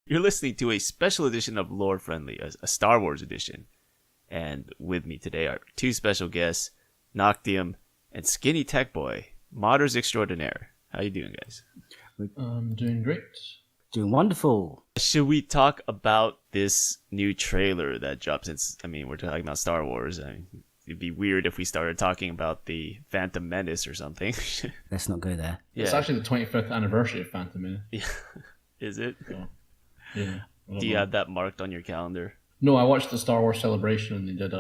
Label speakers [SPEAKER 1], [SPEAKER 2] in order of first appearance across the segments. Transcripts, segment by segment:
[SPEAKER 1] You're listening to a special edition of Lore Friendly, a Star Wars edition. And with me today are two special guests, Noctium and SkinnyTecBoy, modders extraordinaire. How you doing, guys?
[SPEAKER 2] I'm doing great.
[SPEAKER 3] Doing wonderful.
[SPEAKER 1] Should we talk about this new trailer that dropped? Since, we're talking about Star Wars. It'd be weird if we started talking about the Phantom Menace or something.
[SPEAKER 3] Let's not go there.
[SPEAKER 2] Yeah. It's actually the 25th anniversary of Phantom Menace.
[SPEAKER 1] Yeah. Is it?
[SPEAKER 2] Yeah.
[SPEAKER 1] Do you have that marked on your calendar?
[SPEAKER 2] No, I watched the Star Wars Celebration and they did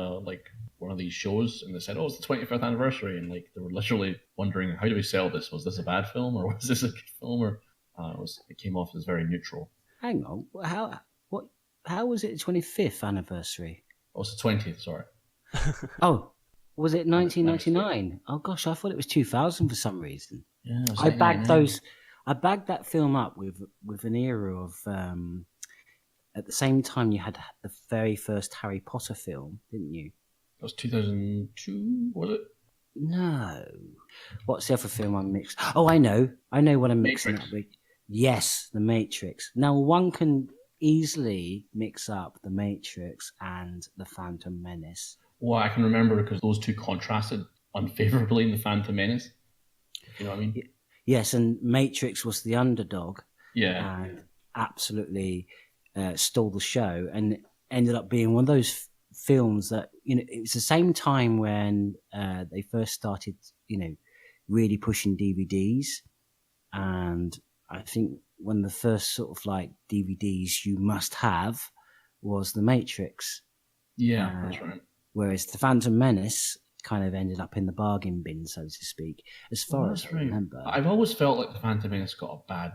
[SPEAKER 2] one of these shows and they said, it's the 25th anniversary, and they were literally wondering, how do we sell this? Was this a bad film or was this a good film? Or it came off as very neutral.
[SPEAKER 3] Hang on, how was it the 25th anniversary?
[SPEAKER 2] Oh, it's the 20th, sorry.
[SPEAKER 3] Oh, was it 1999? Oh gosh, I thought it was 2000 for some reason.
[SPEAKER 2] Yeah,
[SPEAKER 3] I bagged that film up with an era of at the same time you had the very first Harry Potter film, didn't you?
[SPEAKER 2] That was 2002, was it?
[SPEAKER 3] No. What's the other film I mixed? Oh, I know what I'm mixing up with. Yes, The Matrix. Now one can easily mix up The Matrix and The Phantom Menace.
[SPEAKER 2] Well, I can remember because those two contrasted unfavorably in The Phantom Menace. You know what I mean?
[SPEAKER 3] Yes, and Matrix was the underdog.
[SPEAKER 2] Yeah.
[SPEAKER 3] And absolutely stole the show and ended up being one of those films that, it was the same time when they first started, really pushing DVDs. And I think one of the first sort of like DVDs you must have was The Matrix.
[SPEAKER 2] Yeah, that's right.
[SPEAKER 3] Whereas The Phantom Menace kind of ended up in the bargain bin, so to speak, as far as I remember.
[SPEAKER 2] I've always felt like The Phantom Menace got a bad,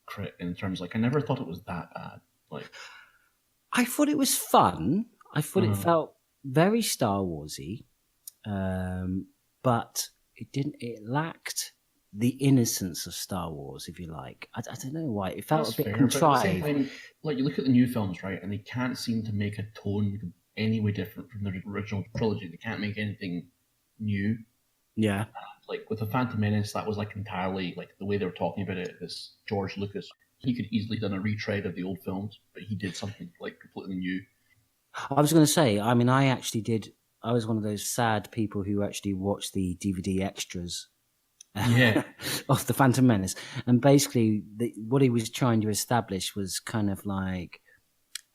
[SPEAKER 2] crit in terms, I never thought it was that bad.
[SPEAKER 3] I thought it was fun. I thought it felt very Star Warsy, but it lacked the innocence of Star Wars, if you like. I don't know why. It felt a bit contrived. But at the same
[SPEAKER 2] time, you look at the new films, right, and they can't seem to make a tone any way different from the original trilogy. They can't make anything new.
[SPEAKER 3] Yeah.
[SPEAKER 2] With The Phantom Menace, that was entirely the way they were talking about it. This George Lucas, he could easily done a retread of the old films, but he did something completely new.
[SPEAKER 3] I was going to say, I actually did. I was one of those sad people who actually watched the DVD extras.
[SPEAKER 2] Yeah.
[SPEAKER 3] Of The Phantom Menace, and basically what he was trying to establish was kind of like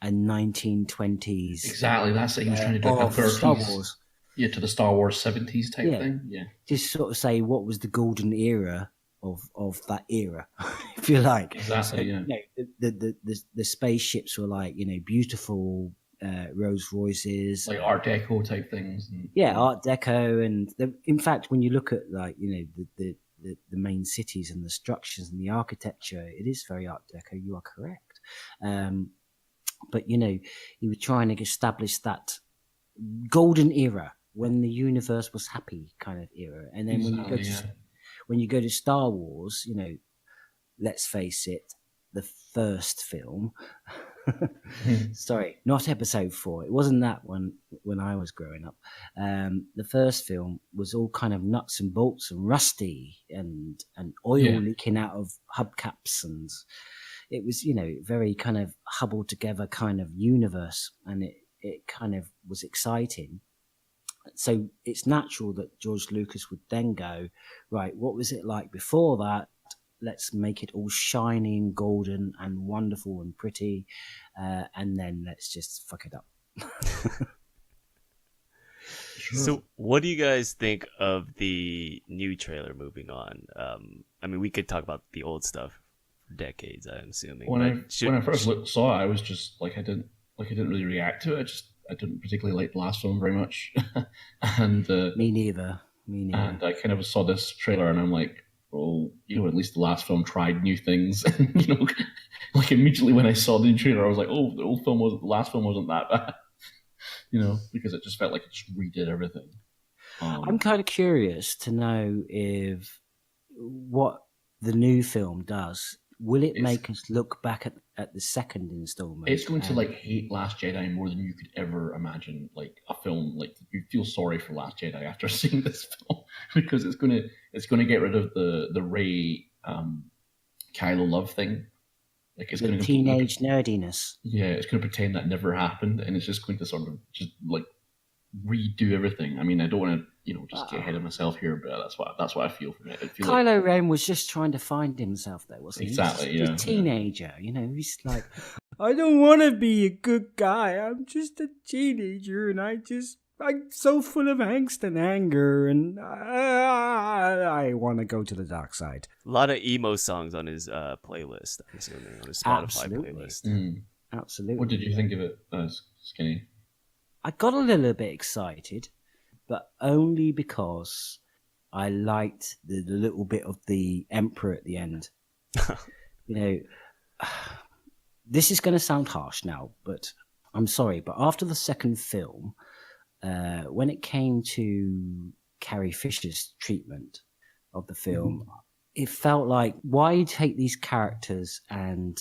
[SPEAKER 3] a 1920s.
[SPEAKER 2] Exactly, that's it. He was trying to do a
[SPEAKER 3] Star Wars.
[SPEAKER 2] Yeah, to the Star Wars 70s type thing. Yeah.
[SPEAKER 3] Just sort of say what was the golden era of that era, if you like.
[SPEAKER 2] Exactly,
[SPEAKER 3] so, the spaceships were beautiful Rolls Royces.
[SPEAKER 2] Art Deco type things.
[SPEAKER 3] Art Deco. And in fact, when you look at the main cities and the structures and the architecture, it is very Art Deco. You are correct. But, he was trying to establish that golden era when the universe was happy kind of era. And then when you go to Star Wars, let's face it, the first film, sorry, not episode 4. It wasn't that one when I was growing up. The first film was all kind of nuts and bolts and rusty and oil leaking out of hubcaps, and it was, very kind of hubbled together kind of universe, and it kind of was exciting. So it's natural that George Lucas would then go, right, what was it like before that? Let's make it all shiny and golden and wonderful and pretty, and then let's just fuck it up.
[SPEAKER 1] Sure. So what do you guys think of the new trailer moving on? We could talk about the old stuff for decades, I'm assuming.
[SPEAKER 2] When I first saw it, I was just I didn't really react to it. I didn't particularly like the last film very much. And
[SPEAKER 3] Me neither.
[SPEAKER 2] And I kind of saw this trailer and I'm like, well, at least the last film tried new things. Immediately when I saw the new trailer, I was like, oh, the last film wasn't that bad. Because it just felt like it just redid everything.
[SPEAKER 3] I'm kind of curious to know if what the new film does. Will it make us look back at the second installment?
[SPEAKER 2] It's going to hate Last Jedi more than you could ever imagine. A film you feel sorry for Last Jedi after seeing this film because it's going to get rid of the Rey Kylo love thing. Like it's
[SPEAKER 3] The
[SPEAKER 2] going to
[SPEAKER 3] teenage nerdiness.
[SPEAKER 2] yeah, it's going to pretend that never happened, and it's just going to sort of just like redo everything. I mean, I don't want to just get ahead of myself here, but that's what I feel from it. I feel like
[SPEAKER 3] Kylo Ren was just trying to find himself there, wasn't he?
[SPEAKER 2] exactly,
[SPEAKER 3] He's
[SPEAKER 2] yeah,
[SPEAKER 3] just a teenager, he's like, I don't want to be a good guy. I'm just a teenager, and I'm so full of angst and anger, and I want to go to the dark side.
[SPEAKER 1] A lot of emo songs on his playlist, I'm assuming, on his Spotify
[SPEAKER 3] Absolutely.
[SPEAKER 1] playlist.
[SPEAKER 3] Absolutely.
[SPEAKER 2] What did you think of it, Skinny?
[SPEAKER 3] I got a little bit excited, but only because I liked the little bit of the Emperor at the end. This is going to sound harsh now, but I'm sorry. But after the second film, when it came to Carrie Fisher's treatment of the film, it felt like, why take these characters and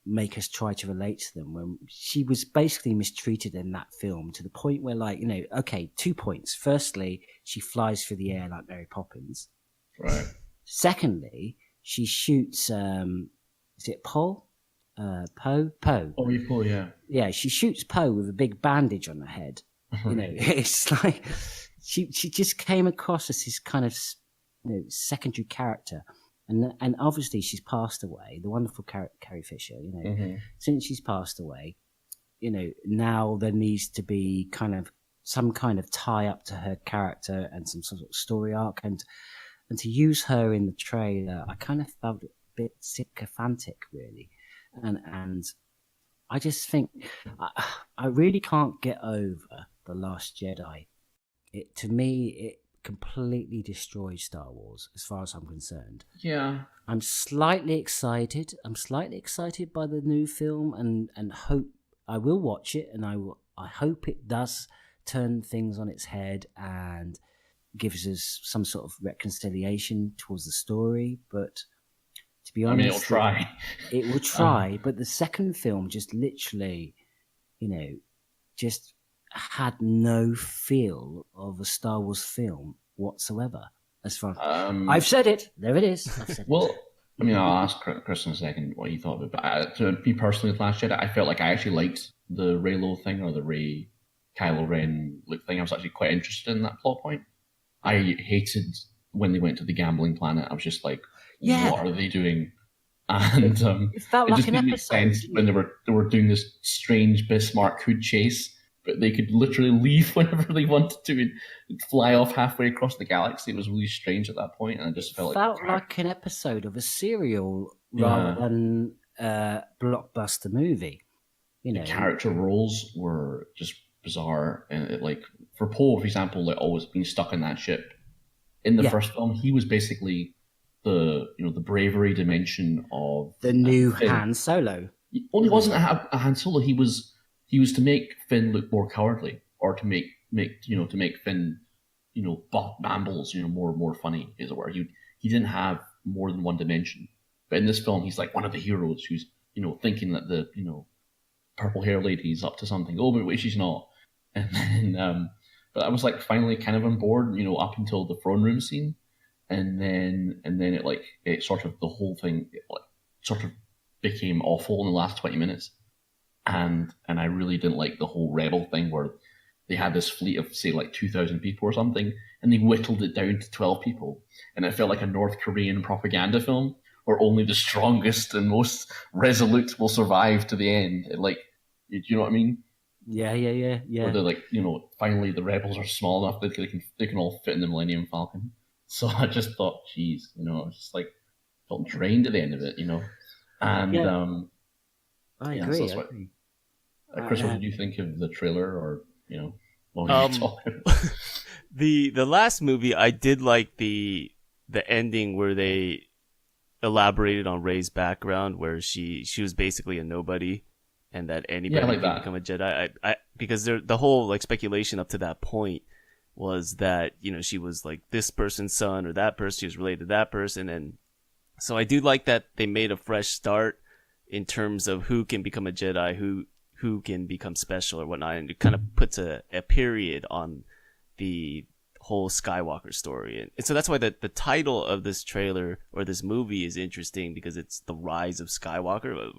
[SPEAKER 3] make us try to relate to them when she was basically mistreated in that film to the point where, like, okay, 2 points. Firstly, she flies through the air like Mary Poppins.
[SPEAKER 2] Right.
[SPEAKER 3] Secondly, she shoots, is it Poe? Poe?
[SPEAKER 2] Oh, you Poe, yeah.
[SPEAKER 3] Yeah, she shoots Poe with a big bandage on her head. It's like she just came across as this kind of secondary character. And obviously she's passed away, the wonderful Carrie Fisher, since she's passed away, now there needs to be some kind of tie up to her character and some sort of story arc. And to use her in the trailer, I kind of felt a bit sycophantic, really. And I just think I really can't get over The Last Jedi. To me, it completely destroyed Star Wars as far as I'm concerned.
[SPEAKER 2] Yeah.
[SPEAKER 3] I'm slightly excited. I'm slightly excited by the new film and hope I will watch it, and I hope it does turn things on its head and gives us some sort of reconciliation towards the story. But to be honest,
[SPEAKER 2] it'll try.
[SPEAKER 3] It will try, but the second film just literally, just had no feel of a Star Wars film whatsoever. As far I've said it, there it is. I've said
[SPEAKER 2] well, I'll ask Chris in a second what he thought of it. But to me personally, with Last Jedi, I felt like I actually liked the Reylo thing, or the Rey Kylo Ren Luke thing. I was actually quite interested in that plot point. I hated when they went to the gambling planet. I was just like, what are they doing? And
[SPEAKER 3] it felt like
[SPEAKER 2] just
[SPEAKER 3] an
[SPEAKER 2] didn't make
[SPEAKER 3] episode
[SPEAKER 2] sense when they were doing this strange Bismarck hood chase, but they could literally leave whenever they wanted to and fly off halfway across the galaxy. It was really strange at that point, and I just felt
[SPEAKER 3] like an episode of a serial rather than a blockbuster movie.
[SPEAKER 2] The character roles were just bizarre, and for Poe, for example, like always being stuck in that ship. In the first film, he was basically the bravery dimension of
[SPEAKER 3] the new Han Solo.
[SPEAKER 2] He only wasn't a Han Solo. He was to make Finn look more cowardly, or to make Finn bambles more funny, as it were. He didn't have more than one dimension. But in this film, he's like one of the heroes who's thinking that the purple hair lady's up to something. Oh, but wait, she's not. And then but I was like finally kind of on board, up until the throne room scene. And then it sort of, the whole thing sort of became awful in the last 20 minutes. And I really didn't like the whole rebel thing where they had this fleet of, say, like 2,000 people or something, and they whittled it down to 12 people. And it felt like a North Korean propaganda film where only the strongest and most resolute will survive to the end. Do you know what I mean?
[SPEAKER 3] Yeah.
[SPEAKER 2] Where they're like, finally the rebels are small enough that they can all fit in the Millennium Falcon. So I just thought, geez, I was just like, felt drained at the end of it, And
[SPEAKER 3] I agree.
[SPEAKER 2] Chris, what did you think of the trailer, or what were you talking about?
[SPEAKER 1] The last movie, I did like the ending where they elaborated on Rey's background, where she was basically a nobody, and that anybody can become a Jedi. I because the whole speculation up to that point was that she was like this person's son or that person, she was related to that person, and so I do like that they made a fresh start in terms of who can become a Jedi, who can become special or whatnot, and it kind of puts a period on the whole Skywalker story. And so that's why the title of this trailer or this movie is interesting, because it's the rise of Skywalker.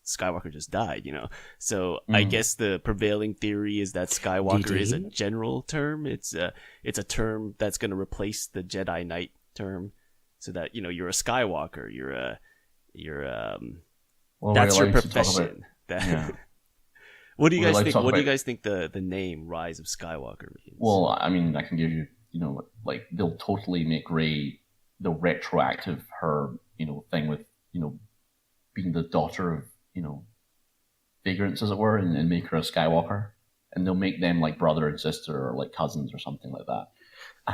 [SPEAKER 1] Skywalker just died, you know? So I guess the prevailing theory is that Skywalker is a general term. It's a term that's going to replace the Jedi Knight term, so that, you know, you're a Skywalker, that's your profession. What do you guys think? What do you guys think the name Rise of Skywalker means?
[SPEAKER 2] Well, I mean, I can give you, you know, like they'll totally make Rey the retroactive her, you know, thing with, you know, being the daughter of, you know, vagrants, as it were, and make her a Skywalker, and they'll make them like brother and sister or like cousins or something like that.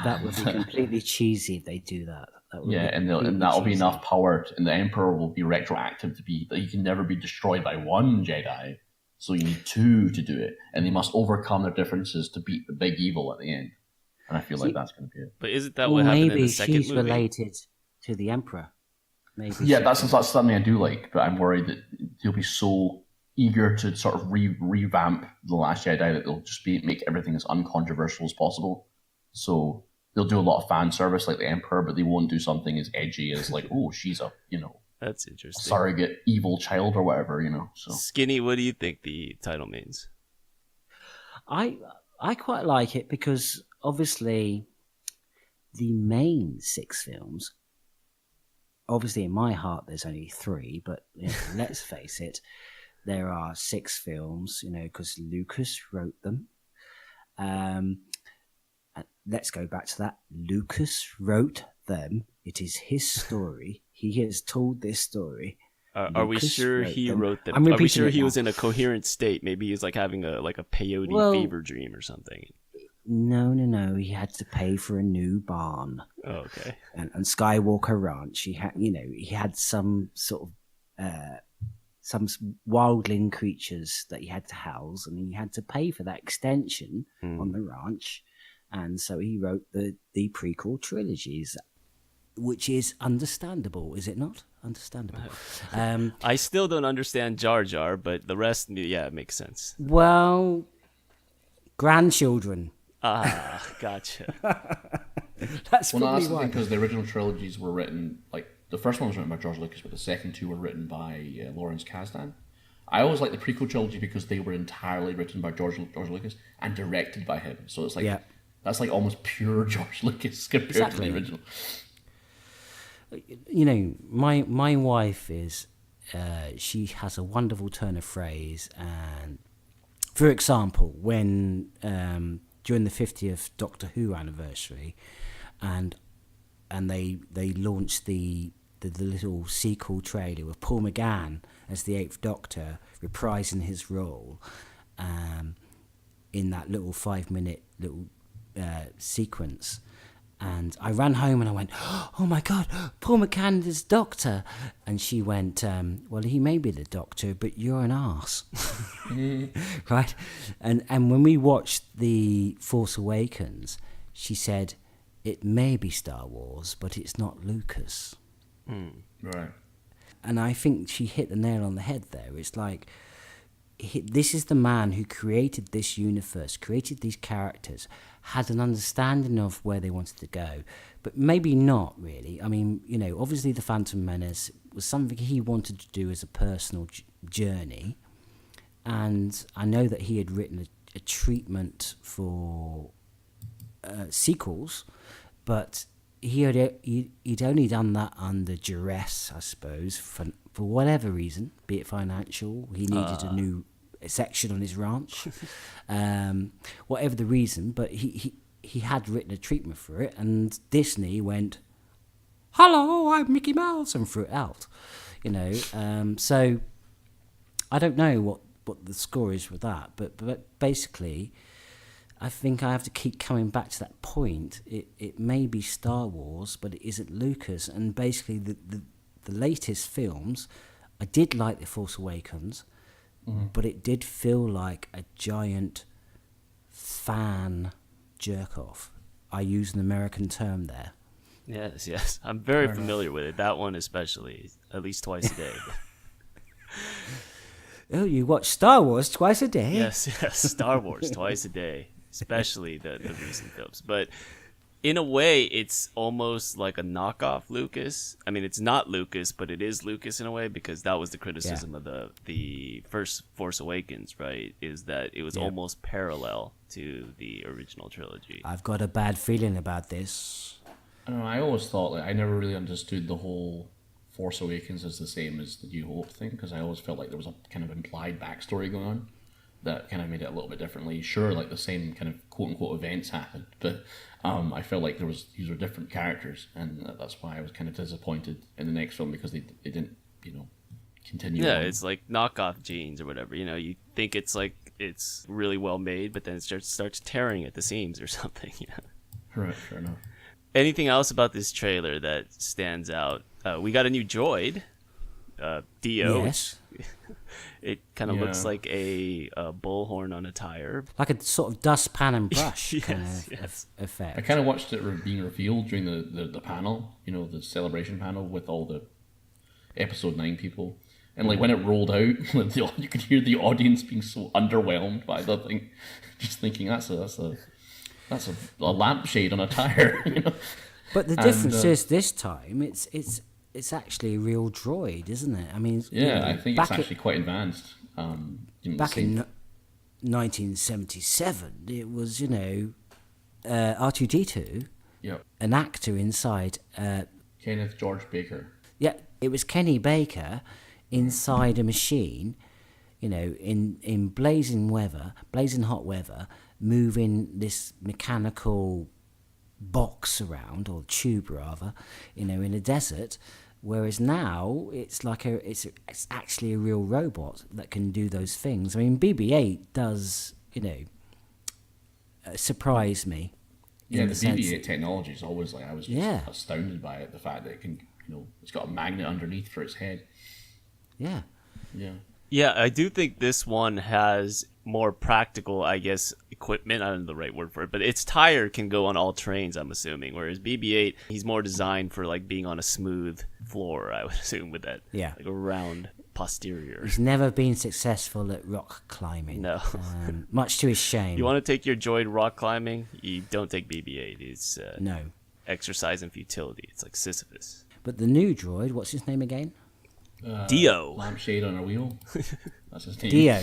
[SPEAKER 3] That would be completely cheesy if they do that.
[SPEAKER 2] And that'll be enough power, and the Emperor will be retroactive to be that he can never be destroyed by one Jedi. So you need two to do it, and they must overcome their differences to beat the big evil at the end. And I feel like that's going to be it.
[SPEAKER 1] But isn't that what happened in the second movie?
[SPEAKER 3] Maybe she's related to the Emperor. Maybe.
[SPEAKER 2] Yeah, that's something I do like, but I'm worried that they'll be so eager to sort of revamp The Last Jedi that they'll just make everything as uncontroversial as possible. So they'll do a lot of fan service like the Emperor, but they won't do something as edgy as like, oh, she's a, you know,
[SPEAKER 1] that's interesting,
[SPEAKER 2] surrogate evil child or whatever, you know. So
[SPEAKER 1] Skinny, what do you think the title means?
[SPEAKER 3] I quite like it because obviously the main 6 films, obviously in my heart there's only 3, but you know, let's face it, there are 6 films, you know, because Lucas wrote them. Let's go back to that. Lucas wrote them. It is his story. He has told this story.
[SPEAKER 1] Are we sure he wrote them? Are we sure he was in a coherent state? Maybe he was like having a peyote fever dream or something.
[SPEAKER 3] No. He had to pay for a new barn.
[SPEAKER 1] Oh, okay.
[SPEAKER 3] And Skywalker Ranch. He had some sort of some wildling creatures that he had to house, and he had to pay for that extension on the ranch. And so he wrote the prequel trilogies, which is understandable, is it not? Understandable.
[SPEAKER 1] I still don't understand Jar Jar, but the rest, yeah, it makes sense.
[SPEAKER 3] Well, grandchildren.
[SPEAKER 1] Ah, gotcha.
[SPEAKER 3] That's probably why.
[SPEAKER 2] Because the original trilogies were written, like, the first one was written by George Lucas, but the second 2 were written by Lawrence Kasdan. I always like the prequel trilogy because they were entirely written by George Lucas and directed by him. So it's like... Yeah. That's like almost pure George Lucas compared to the original.
[SPEAKER 3] You know, my wife is, she has a wonderful turn of phrase. And for example, when during the 50th Doctor Who anniversary, and they launched the little sequel trailer with Paul McGann as the 8th Doctor reprising his role in that little 5-minute little sequence, and I ran home and I went, oh my god, Paul McGann is Doctor, and she went, well, he may be the Doctor, but you're an arse. Right? And when we watched The Force Awakens, she said, it may be Star Wars, but it's not Lucas.
[SPEAKER 2] Right.
[SPEAKER 3] And I think she hit the nail on the head there. It's like, this is the man who created this universe, created these characters, had an understanding of where they wanted to go, but maybe not really. I mean, you know, obviously The Phantom Menace was something he wanted to do as a personal journey, and I know that he had written a treatment for sequels, but he'd only done that under duress, I suppose, for whatever reason, be it financial, he needed a new section on his ranch, whatever the reason, but he had written a treatment for it, and Disney went, hello, I'm Mickey Mouse, and threw it out, you know. So I don't know what the score is with that, but basically I think I have to keep coming back to that point. It may be Star Wars, but it isn't Lucas. And basically the latest films, I did like The Force Awakens, but it did feel like a giant fan jerk-off. I use an American term there.
[SPEAKER 1] Yes. I'm very familiar with it. That one especially, at least twice a day.
[SPEAKER 3] Oh, you watch Star Wars twice a day?
[SPEAKER 1] Yes, Star Wars twice a day, especially the recent films. But in a way, it's almost like a knockoff Lucas. I mean, it's not Lucas, but it is Lucas in a way, because that was the criticism of the first Force Awakens, right? Is that it was almost parallel to the original trilogy.
[SPEAKER 3] I've got a bad feeling about this.
[SPEAKER 2] I don't know. I always thought, like, I never really understood the whole Force Awakens as the same as the New Hope thing, because I always felt like there was a kind of implied backstory going on that kind of made it a little bit differently. Sure, like the same kind of quote-unquote events happened, but I felt like these were different characters, and that's why I was kind of disappointed in the next film, because they didn't, continue.
[SPEAKER 1] Yeah,
[SPEAKER 2] on.
[SPEAKER 1] it's like knockoff jeans or whatever. You think it's like it's really well made, but then it starts tearing at the seams or something.
[SPEAKER 2] Right, fair enough.
[SPEAKER 1] Anything else about this trailer that stands out? We got a new droid, Dio.
[SPEAKER 3] Yes.
[SPEAKER 1] It kind of looks like a bullhorn on a tire.
[SPEAKER 3] Like a sort of dustpan and brush
[SPEAKER 1] Yes,
[SPEAKER 3] kind of
[SPEAKER 1] yes.
[SPEAKER 3] effect.
[SPEAKER 2] I kind of watched it being revealed during the panel, the celebration panel with all the Episode 9 people. And like when it rolled out, you could hear the audience being so underwhelmed by the thing, just thinking that's a lampshade on a tire.
[SPEAKER 3] But the difference is this time it's actually a real droid, isn't it? I mean,
[SPEAKER 2] I think it's actually quite advanced.
[SPEAKER 3] Back in 1977, it was R2D2, an actor inside.
[SPEAKER 2] Kenneth George Baker.
[SPEAKER 3] Yeah, it was Kenny Baker inside a machine, in blazing hot weather, moving this mechanical box around, or tube rather, in a desert. Whereas now it's like it's actually a real robot that can do those things. I mean, BB-8 does, surprise me.
[SPEAKER 2] Yeah, the BB-8 technology is always like, I was just astounded by it. The fact that it can, it's got a magnet underneath for its head.
[SPEAKER 3] Yeah.
[SPEAKER 2] Yeah.
[SPEAKER 1] Yeah, I do think this one has more practical, I guess, equipment. I don't know the right word for it, but its tire can go on all terrains, I'm assuming. Whereas BB-8, he's more designed for like being on a smooth floor, I would assume, with that like a round posterior.
[SPEAKER 3] He's never been successful at rock climbing.
[SPEAKER 1] No.
[SPEAKER 3] Much to his shame.
[SPEAKER 1] You want to take your droid rock climbing? You don't take BB-8. It's
[SPEAKER 3] no
[SPEAKER 1] exercise and futility. It's like Sisyphus.
[SPEAKER 3] But the new droid, what's his name again?
[SPEAKER 1] Dio.
[SPEAKER 2] Lampshade on a wheel. That's his name.
[SPEAKER 3] Dio.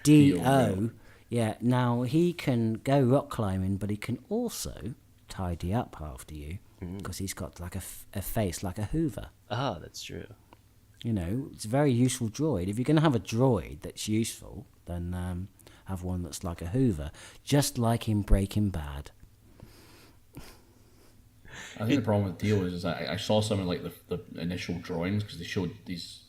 [SPEAKER 2] Dio.
[SPEAKER 3] Yeah, now he can go rock climbing, but he can also tidy up after you, because he's got like a face like a Hoover.
[SPEAKER 1] Ah, that's true.
[SPEAKER 3] It's a very useful droid. If you're going to have a droid that's useful, then have one that's like a Hoover, just like in Breaking Bad.
[SPEAKER 2] I think the problem with Dio is that I saw some of like the initial drawings, because they showed these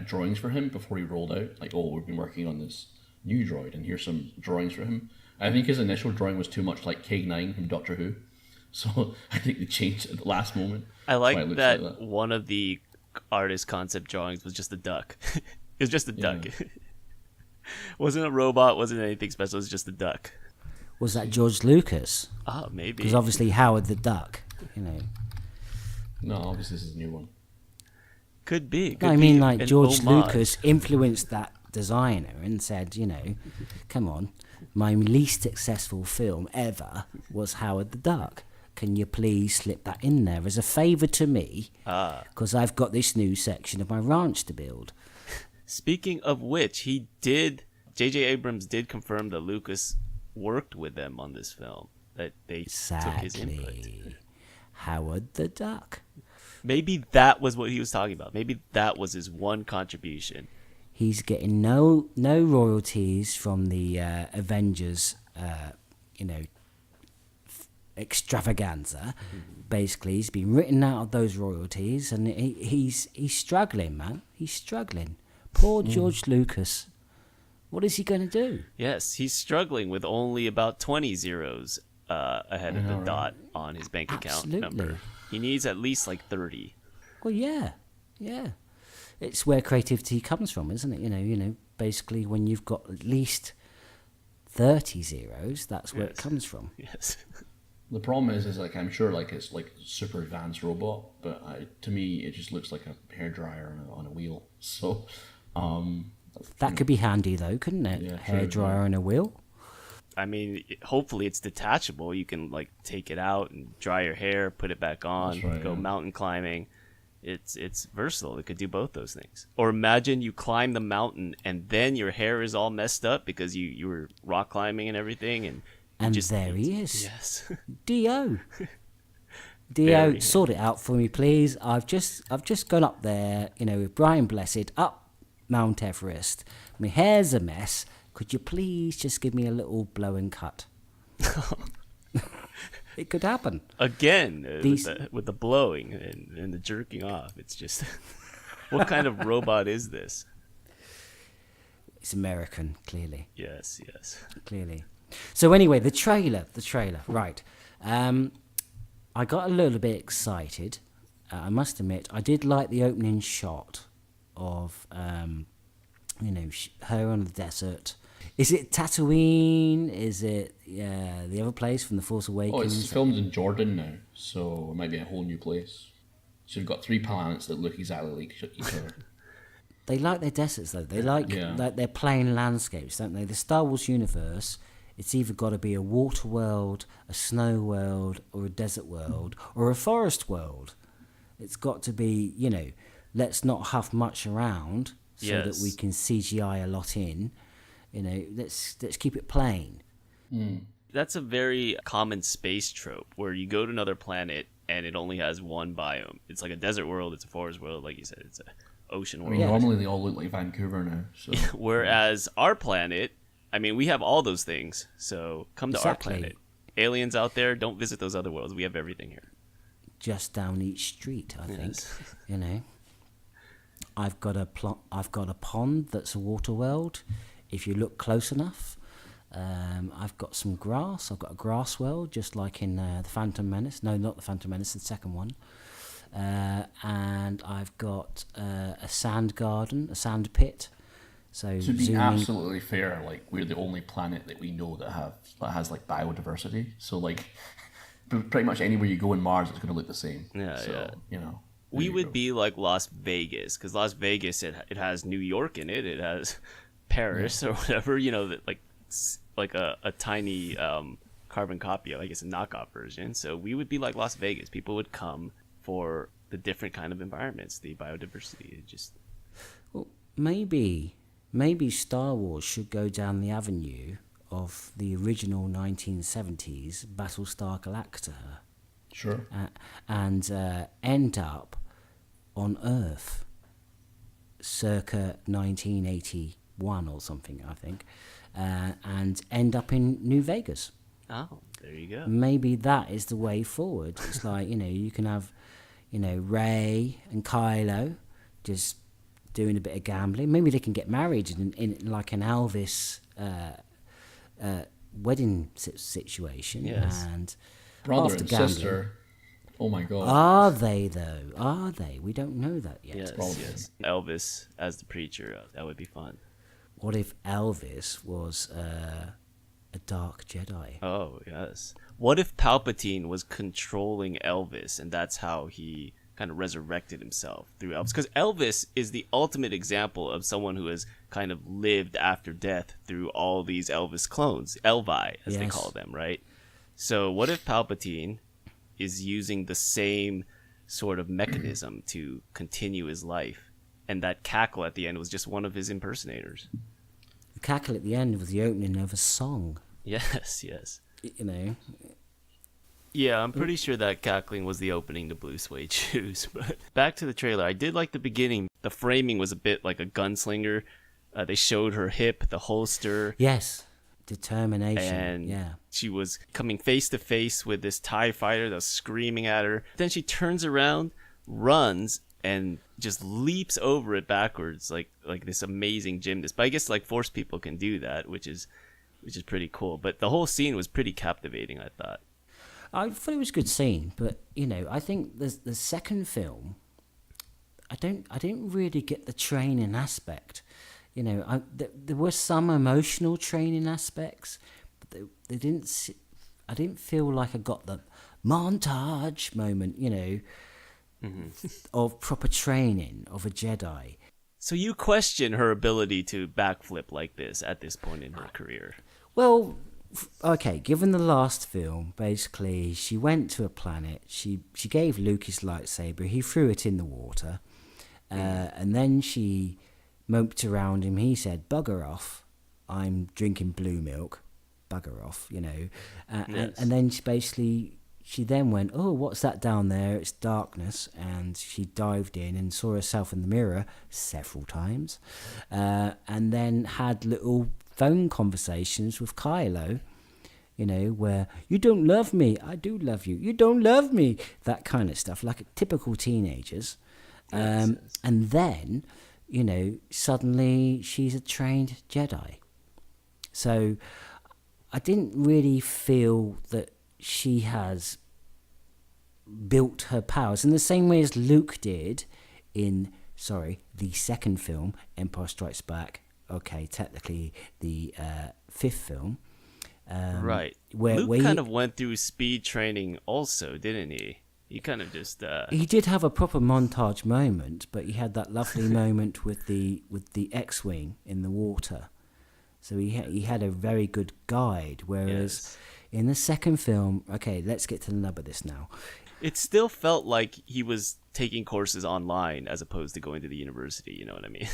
[SPEAKER 2] drawings for him before he rolled out. Like, we've been working on this new droid, and here's some drawings for him. I think his initial drawing was too much like K9 from Doctor Who, so I think they changed it at the last moment.
[SPEAKER 1] I like that one of the artist concept drawings was just a duck. It was just a duck. Wasn't a robot, wasn't anything special, it was just a duck.
[SPEAKER 3] Was that George Lucas?
[SPEAKER 1] Oh, maybe.
[SPEAKER 3] Because obviously Howard the Duck,
[SPEAKER 2] No, obviously this is a new one.
[SPEAKER 1] Could be.
[SPEAKER 3] No, I mean, like George Lucas influenced that designer and said, come on, my least successful film ever was Howard the Duck. Can you please slip that in there as a favour to me? Because I've got this new section of my ranch to build.
[SPEAKER 1] Speaking of which, J.J. Abrams did confirm that Lucas worked with them on this film, that they took his input.
[SPEAKER 3] Howard the Duck.
[SPEAKER 1] Maybe that was what he was talking about. Maybe that was his one contribution.
[SPEAKER 3] He's getting no royalties from the Avengers, extravaganza. Basically, he's been written out of those royalties, and he's struggling, man. He's struggling. Poor George Lucas. What is he going to do?
[SPEAKER 1] Yes, he's struggling with only about 20 zeros ahead of the dot on his bank account number. He needs at least like 30.
[SPEAKER 3] Well, yeah. It's where creativity comes from, isn't it? Basically when you've got at least 30 zeros, that's where it comes from.
[SPEAKER 1] Yes.
[SPEAKER 2] The problem is like, I'm sure like it's like a super advanced robot, but to me it just looks like a hairdryer on a wheel. So,
[SPEAKER 3] that could be handy though, couldn't it?
[SPEAKER 2] Yeah,
[SPEAKER 3] Hairdryer on a wheel.
[SPEAKER 1] I mean, hopefully it's detachable. You can like take it out and dry your hair, put it back on, go mountain climbing. It's versatile. It could do both those things. Or imagine you climb the mountain and then your hair is all messed up because you were rock climbing and everything, and
[SPEAKER 3] there he is.
[SPEAKER 1] Yes.
[SPEAKER 3] Dio. Dio, sort it out for me, please. I've just gone up there, with Brian Blessed up Mount Everest. My hair's a mess. Could you please just give me a little blow and cut? It could happen
[SPEAKER 1] again with the blowing and the jerking off. It's just what kind of robot is this?
[SPEAKER 3] It's American, clearly.
[SPEAKER 1] Yes,
[SPEAKER 3] clearly. So anyway, the trailer, right? I got a little bit excited. I must admit, I did like the opening shot of her on the desert. Is it Tatooine? Is it the other place from The Force Awakens?
[SPEAKER 2] Oh, it's filmed in Jordan now, so it might be a whole new place. So you've got 3 planets that look exactly like each other.
[SPEAKER 3] They like their deserts, though. They like their plain landscapes, don't they? The Star Wars universe, it's either got to be a water world, a snow world, or a desert world, or a forest world. It's got to be, let's not huff much around so that we can CGI a lot in. Let's keep it plain.
[SPEAKER 1] That's a very common space trope where you go to another planet and it only has one biome. It's like a desert world, it's a forest world, like you said, it's an ocean world.
[SPEAKER 2] Normally they all look like Vancouver now. So.
[SPEAKER 1] Whereas our planet, we have all those things. So come to our planet. Aliens out there, don't visit those other worlds. We have everything here.
[SPEAKER 3] Just down each street, I think. I've got a pond that's a water world. If you look close enough, I've got some grass. I've got a grass world, just like in the Phantom Menace. No, not the Phantom Menace, the second one. And I've got a sand garden, a sand pit. So
[SPEAKER 2] to be absolutely fair, we're the only planet that we know that has biodiversity. So pretty much anywhere you go in Mars, it's going to look the same.
[SPEAKER 1] We would be like Las Vegas, because Las Vegas it has New York in it. It has Paris or whatever, like a tiny carbon copy of, I guess, a knockoff version. So we would be like Las Vegas. People would come for the different kind of environments, the biodiversity. It just
[SPEAKER 3] maybe Star Wars should go down the avenue of the original 1970s Battlestar Galactica.
[SPEAKER 2] Sure.
[SPEAKER 3] And end up on Earth circa 1981 or something, I think, and end up in New Vegas.
[SPEAKER 1] Oh, there you go.
[SPEAKER 3] Maybe that is the way forward. It's like, you can have, Rey and Kylo just doing a bit of gambling. Maybe they can get married in like an Elvis wedding situation.
[SPEAKER 2] Yes.
[SPEAKER 3] And
[SPEAKER 2] brother and gambling, sister. Oh my God.
[SPEAKER 3] Are they though? Are they? We don't know that yet.
[SPEAKER 1] Yes. Elvis as the preacher. That would be fun.
[SPEAKER 3] What if Elvis was a dark Jedi?
[SPEAKER 1] Oh, yes. What if Palpatine was controlling Elvis, and that's how he kind of resurrected himself through Elvis? Because Elvis is the ultimate example of someone who has kind of lived after death through all these Elvis clones, Elvi, as they call them, right? So what if Palpatine is using the same sort of mechanism to continue his life, and that cackle at the end was just one of his impersonators?
[SPEAKER 3] The cackle at the end was the opening of a song.
[SPEAKER 1] Yes. Yeah, I'm pretty sure that cackling was the opening to Blue Suede Shoes. But back to the trailer, I did like the beginning. The framing was a bit like a gunslinger. They showed her hip, the holster.
[SPEAKER 3] Yes. Determination.
[SPEAKER 1] And she was coming face to face with this TIE fighter that was screaming at her. Then she turns around, runs, and just leaps over it backwards like this amazing gymnast. But I guess Force people can do that, which is pretty cool. But the whole scene was pretty captivating, I thought.
[SPEAKER 3] I thought it was a good scene, but I think the second film, I didn't really get the training aspect. There were some emotional training aspects, but they didn't. I didn't feel like I got the montage moment, of proper training of a Jedi.
[SPEAKER 1] So you question her ability to backflip like this at this point in her career?
[SPEAKER 3] Well, okay, given the last film, basically, she went to a planet. She gave Luke his lightsaber. He threw it in the water, and then she moped around him. He said, "Bugger off! I'm drinking blue milk. Bugger off!" You know, and then she then went, "Oh, what's that down there? It's darkness." And she dived in and saw herself in the mirror several times, and then had little phone conversations with Kylo, you know, where "you don't love me, I do love you, you don't love me," that kind of stuff, like typical teenagers. And then, you know, suddenly she's a trained Jedi. So I didn't really feel that she has built her powers in the same way as Luke did in, the second film, Empire Strikes Back. Okay, technically the fifth film.
[SPEAKER 1] Right.
[SPEAKER 3] Where
[SPEAKER 1] Luke kind of went through speed training also, didn't he? He kind of just...
[SPEAKER 3] He did have a proper montage moment, but he had that lovely moment with the X-Wing in the water. So he had a very good guide, whereas in the second film... Okay, let's get to the nub of this now.
[SPEAKER 1] It still felt like he was taking courses online as opposed to going to the university, you know what I mean?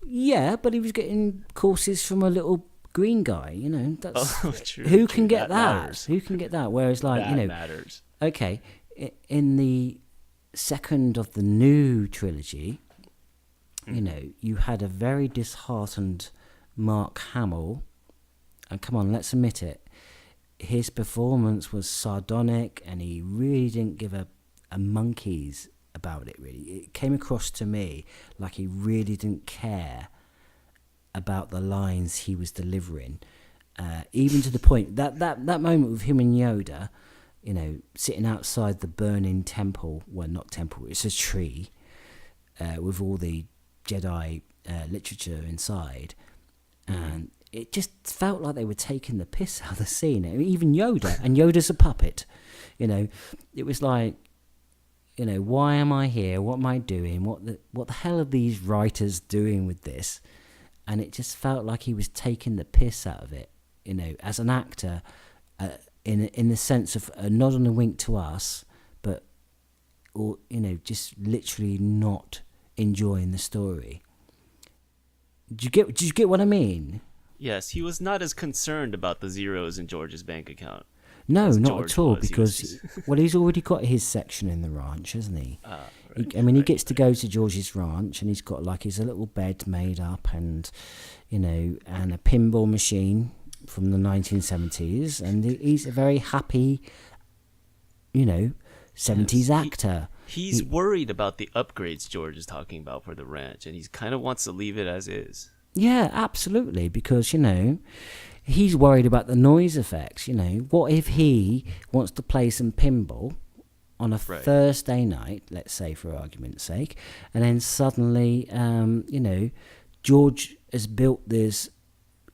[SPEAKER 3] Yeah, but he was getting courses from a little green guy, you know. That's
[SPEAKER 1] True.
[SPEAKER 3] Who can get that?
[SPEAKER 1] Matters.
[SPEAKER 3] Who can get that? Whereas, like,
[SPEAKER 1] that
[SPEAKER 3] you know,
[SPEAKER 1] matters.
[SPEAKER 3] Okay, in the second of the new trilogy, you know, you had a very disheartened Mark Hamill, and come on, let's admit it, his performance was sardonic, and he really didn't give a monkey's about it, really. It came across to me like he really didn't care about the lines he was delivering, even to the point that moment with him and Yoda, you know, sitting outside the burning temple, well, not temple, it's a tree, with all the Jedi literature inside, and it just felt like they were taking the piss out of the scene. I mean, even Yoda, and Yoda's a puppet, you know, it was like, you know, why am I here? What am I doing? What the hell are these writers doing with this? And it just felt like he was taking the piss out of it, you know, as an actor, in the sense of a nod and a wink to us, but, or, you know, just literally not enjoying the story. Did you get what I mean?
[SPEAKER 1] Yes, he was not as concerned about the zeros in George's bank account.
[SPEAKER 3] No, not
[SPEAKER 1] George
[SPEAKER 3] at all,
[SPEAKER 1] was.
[SPEAKER 3] because well, he's already got his section in the ranch, hasn't he?
[SPEAKER 1] Right,
[SPEAKER 3] he gets to go to George's ranch, and he's got like his little bed made up, and, you know, and a pinball machine from the 1970s, and he's a very happy, you know, 70s actor.
[SPEAKER 1] He's worried about the upgrades George is talking about for the ranch, and he kind of wants to leave it as is.
[SPEAKER 3] Yeah, absolutely, because, you know, he's worried about the noise effects. You know, what if he wants to play some pinball on a Thursday night, let's say, for argument's sake, and then suddenly, you know, George has built this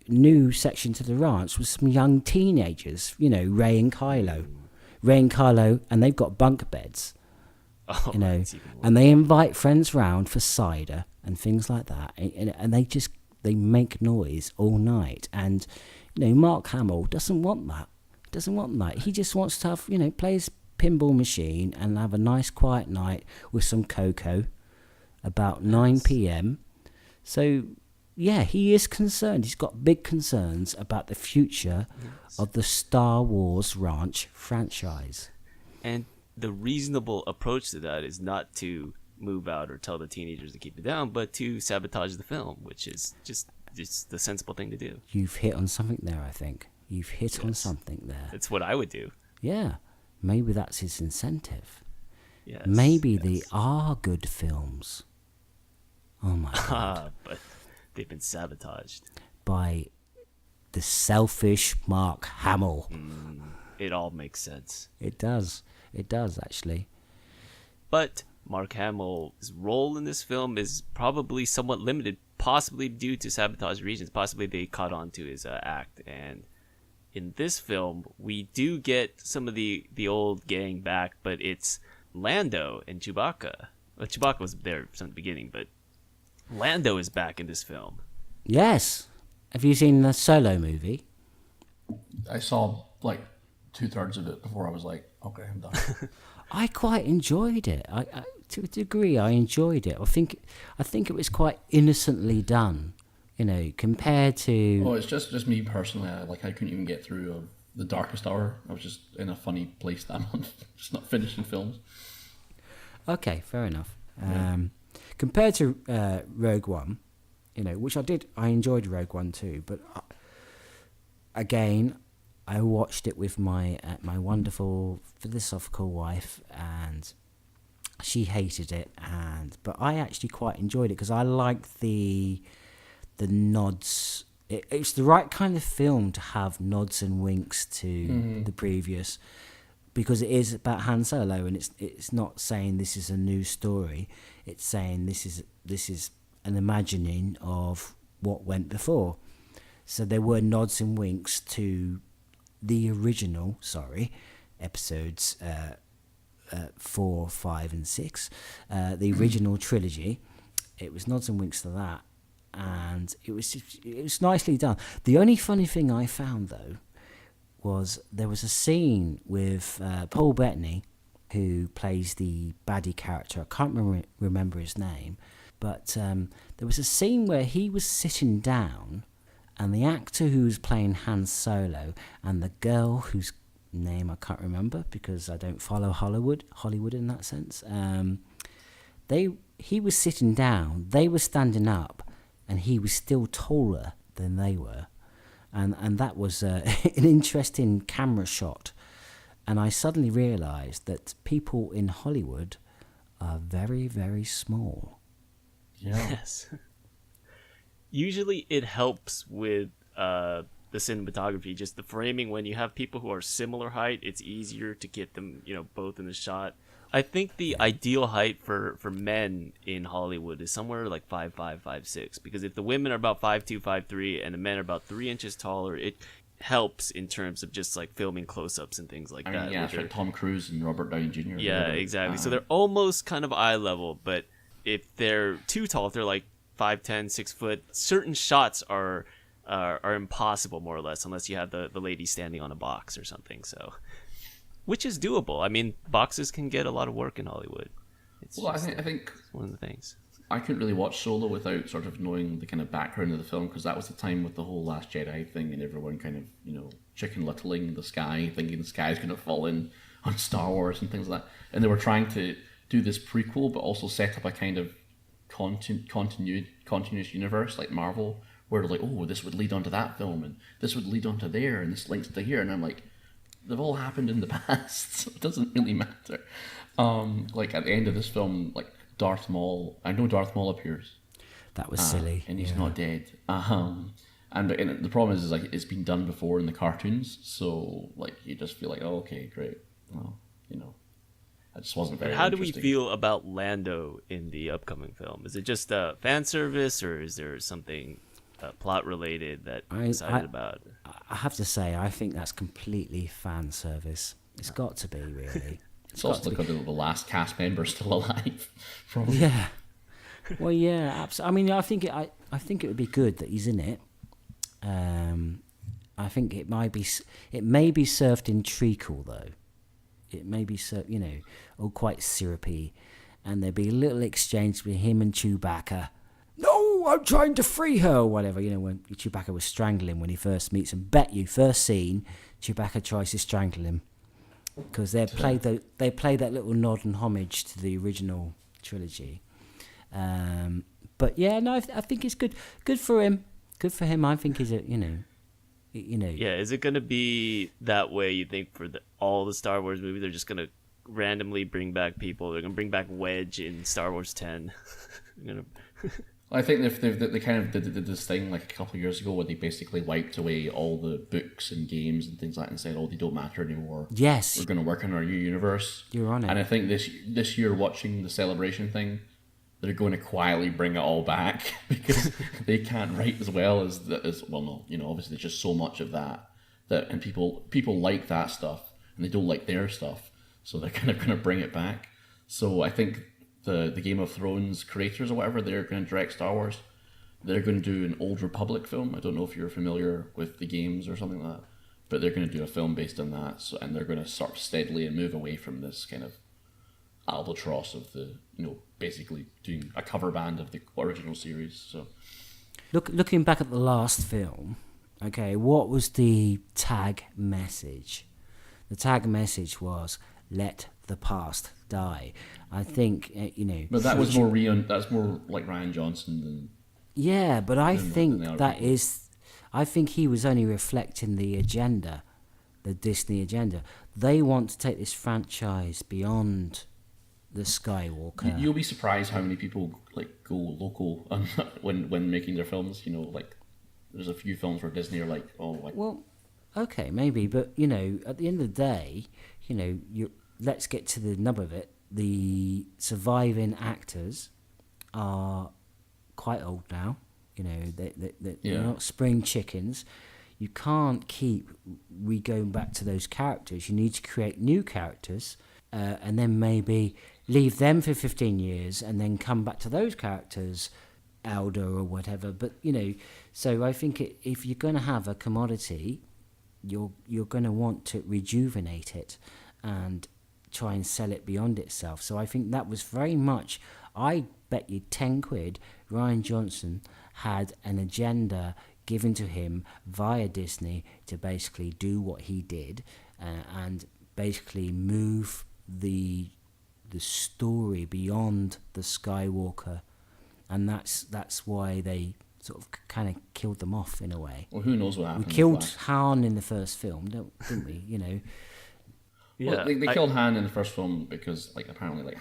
[SPEAKER 3] new section to the ranch with some young teenagers, you know, Ray and Kylo, and they've got bunk beds, you know, and they invite friends round for cider and things like that, and they make noise all night. And, you know, Mark Hamill doesn't want that. He just wants to have, you know, play his pinball machine and have a nice quiet night with some cocoa about 9 p.m. So, yeah, he is concerned. He's got big concerns about the future of the Star Wars Ranch franchise. And
[SPEAKER 1] the reasonable approach to that is not to move out or tell the teenagers to keep it down, but to sabotage the film, which is just the sensible thing to do.
[SPEAKER 3] You've hit on something there, I think. You've hit on something there.
[SPEAKER 1] It's what I would do.
[SPEAKER 3] Yeah. Maybe that's his incentive.
[SPEAKER 1] Yes.
[SPEAKER 3] Maybe they are good films. Oh my God.
[SPEAKER 1] But they've been sabotaged.
[SPEAKER 3] By the selfish Mark Hamill.
[SPEAKER 1] It all makes sense.
[SPEAKER 3] It does. It does, actually.
[SPEAKER 1] But Mark Hamill's role in this film is probably somewhat limited, possibly due to sabotage reasons. Possibly they caught on to his act. And in this film, we do get some of the old gang back, but it's Lando and Chewbacca. Well, Chewbacca was there from the beginning, but Lando is back in this film.
[SPEAKER 3] Yes. Have you seen the Solo movie?
[SPEAKER 2] I saw like 2/3 of it before I was like, okay, I'm done.
[SPEAKER 3] I quite enjoyed it. I to a degree, I enjoyed it. I think it was quite innocently done, compared to.
[SPEAKER 2] Oh, it's just me personally. I couldn't even get through the darkest hour. I was just in a funny place that month, just not finishing films.
[SPEAKER 3] Okay, fair enough.
[SPEAKER 2] Yeah.
[SPEAKER 3] Compared to Rogue One, which I enjoyed Rogue One too, but again, I watched it with my wonderful philosophical wife, and she hated it, but I actually quite enjoyed it because I liked the nods. It's the right kind of film to have nods and winks to the previous, because it is about Han Solo, and it's not saying this is a new story. It's saying this is an imagining of what went before. So there were nods and winks to the original, episodes 4, 5, and 6, the original trilogy. It was nods and winks to that, and it was nicely done. The only funny thing I found though was there was a scene with Paul Bettany, who plays the baddie character. I can't remember his name, but there was a scene where he was sitting down, and the actor who was playing Han Solo and the girl whose name I can't remember because I don't follow Hollywood in that sense. He was sitting down, they were standing up, and he was still taller than they were, and that was an interesting camera shot. And I suddenly realised that people in Hollywood are very, very small.
[SPEAKER 2] Yeah.
[SPEAKER 1] Yes. Usually it helps with the cinematography, just the framing. When you have people who are similar height, it's easier to get them, both in the shot. I think the ideal height for men in Hollywood is somewhere like 5'5", 5'6", because if the women are about 5'2", 5'3", and the men are about 3 inches taller, it helps in terms of just like filming close-ups and things like that.
[SPEAKER 2] Yeah, it's like Tom Cruise and Robert Downey Jr.
[SPEAKER 1] Yeah, exactly. So they're almost kind of eye level, but if they're too tall, if they're like 5'10", 6 foot, certain shots are impossible, more or less, unless you have the lady standing on a box or something. So, which is doable. I mean, boxes can get a lot of work in Hollywood.
[SPEAKER 2] I think
[SPEAKER 1] it's one of the things.
[SPEAKER 2] I couldn't really watch Solo without sort of knowing the kind of background of the film, because that was the time with the whole Last Jedi thing and everyone kind of, chicken littling the sky, thinking the sky's going to fall in on Star Wars and things like that. And they were trying to do this prequel, but also set up a kind of continuous universe like Marvel, where they're like, oh, this would lead on to that film, and this would lead on to there, and this links to here. And I'm like, they've all happened in the past, so it doesn't really matter. Like at the end of this film, like Darth Maul, I know Darth Maul appears.
[SPEAKER 3] That was silly.
[SPEAKER 2] And he's not dead. And the problem is like it's been done before in the cartoons, so like you just feel like, oh, okay, great. Well, that just wasn't very.
[SPEAKER 1] How do we feel about Lando in the upcoming film? Is it just fan service, or is there something plot related that you're excited about?
[SPEAKER 3] I have to say, I think that's completely fan service. It's got to be, really.
[SPEAKER 2] It's also because the last cast member still alive. Probably.
[SPEAKER 3] Yeah. Well, yeah, absolutely. I mean, I think it would be good that he's in it. I think it may be served in treacle though. It may be served, all quite syrupy, and there'd be a little exchange with him and Chewbacca. No, I'm trying to free her, or whatever. When Chewbacca was strangling when he first meets him. Bet you, first scene, Chewbacca tries to strangle him, because they play that little nod and homage to the original trilogy. But yeah, no, I think it's good. Good for him. Good for him. I think he's
[SPEAKER 1] Yeah, is it going to be that way, you think, for all the Star Wars movies? They're just going to randomly bring back people. They're going to bring back Wedge in Star Wars 10.
[SPEAKER 2] I think they kind of did this thing like a couple of years ago where they basically wiped away all the books and games and things like that and said, oh, they don't matter anymore.
[SPEAKER 3] Yes.
[SPEAKER 2] We're going to work on our new universe.
[SPEAKER 3] You're on it.
[SPEAKER 2] And I think this year, watching the Celebration thing, they're going to quietly bring it all back because they can't write as well as well. No, obviously there's just so much of that and people like that stuff and they don't like their stuff, so they're kind of going to bring it back. So I think the Game of Thrones creators or whatever, they're going to direct Star Wars. They're going to do an Old Republic film. I don't know if you're familiar with the games or something like that, but they're going to do a film based on that, so, and they're going to sort of steadily move away from this kind of albatross of the, basically doing a cover band of the original series. So,
[SPEAKER 3] looking back at the last film, okay, what was the tag message? The tag message was "Let the past die." I think
[SPEAKER 2] but that was more that's more like Rian Johnson than.
[SPEAKER 3] Yeah, but I think
[SPEAKER 2] than
[SPEAKER 3] I think he was only reflecting the agenda, the Disney agenda. They want to take this franchise beyond the Skywalker.
[SPEAKER 2] You'll be surprised how many people like go local when making their films. Like there's a few films where Disney are like, oh, like.
[SPEAKER 3] Well, okay, maybe, but at the end of the day, let's get to the nub of it. The surviving actors are quite old now. They're not spring chickens. You can't keep going back to those characters. You need to create new characters, and then maybe leave them for 15 years and then come back to those characters elder or whatever. But so I think if you're going to have a commodity, you're going to want to rejuvenate it and try and sell it beyond itself. So I think that was very much, I bet you 10 quid Rian Johnson had an agenda given to him via Disney to basically do what he did, and basically move the story beyond the Skywalker, and that's why they sort of kind of killed them off in a way.
[SPEAKER 2] Well, who knows what happened?
[SPEAKER 3] We killed Han in the first film, didn't we?
[SPEAKER 2] Yeah, well, they killed Han in the first film because, apparently,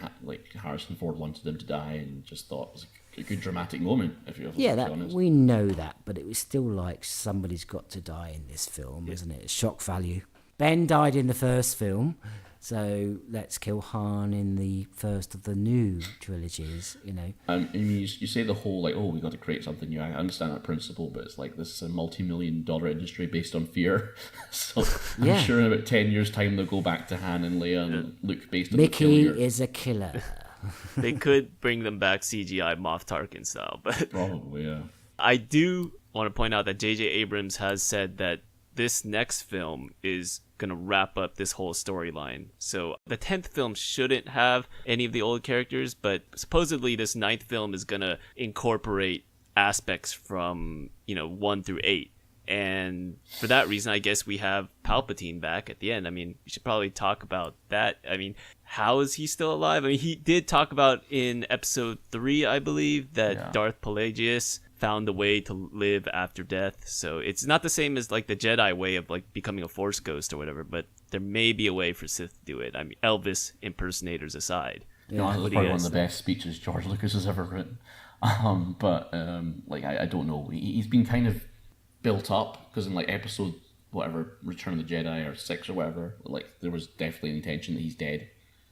[SPEAKER 2] Harrison Ford wanted him to die and just thought it was a good dramatic moment. If you're honest,
[SPEAKER 3] we know that, but it was still like somebody's got to die in this film, isn't it? It's shock value. Ben died in the first film, so let's kill Han in the first of the new trilogies.
[SPEAKER 2] You say the whole we got to create something new. I understand that principle, but it's like this is a multi-million-dollar industry based on fear. So I'm sure in about 10 years' time they'll go back to Han and Leia and Luke based on
[SPEAKER 3] Mickey is a killer.
[SPEAKER 1] They could bring them back CGI Moff Tarkin style, but
[SPEAKER 2] probably, yeah.
[SPEAKER 1] I do want to point out that J.J. Abrams has said that this next film is going to wrap up this whole storyline. So the 10th film shouldn't have any of the old characters, but supposedly this 9th film is going to incorporate aspects from 1 through 8. And for that reason, I guess we have Palpatine back at the end. I mean, we should probably talk about that. I mean, how is he still alive? I mean, he did talk about in episode 3, I believe, that Darth Pelagius found a way to live after death. So it's not the same as the Jedi way of becoming a Force ghost or whatever, but there may be a way for Sith to do it. I mean, Elvis impersonators aside.
[SPEAKER 2] Yeah, that's probably one of the best speeches George Lucas has ever written. I don't know. He's been kind of built up because in episode Return of the Jedi or 6 or whatever, there was definitely an intention that he's dead,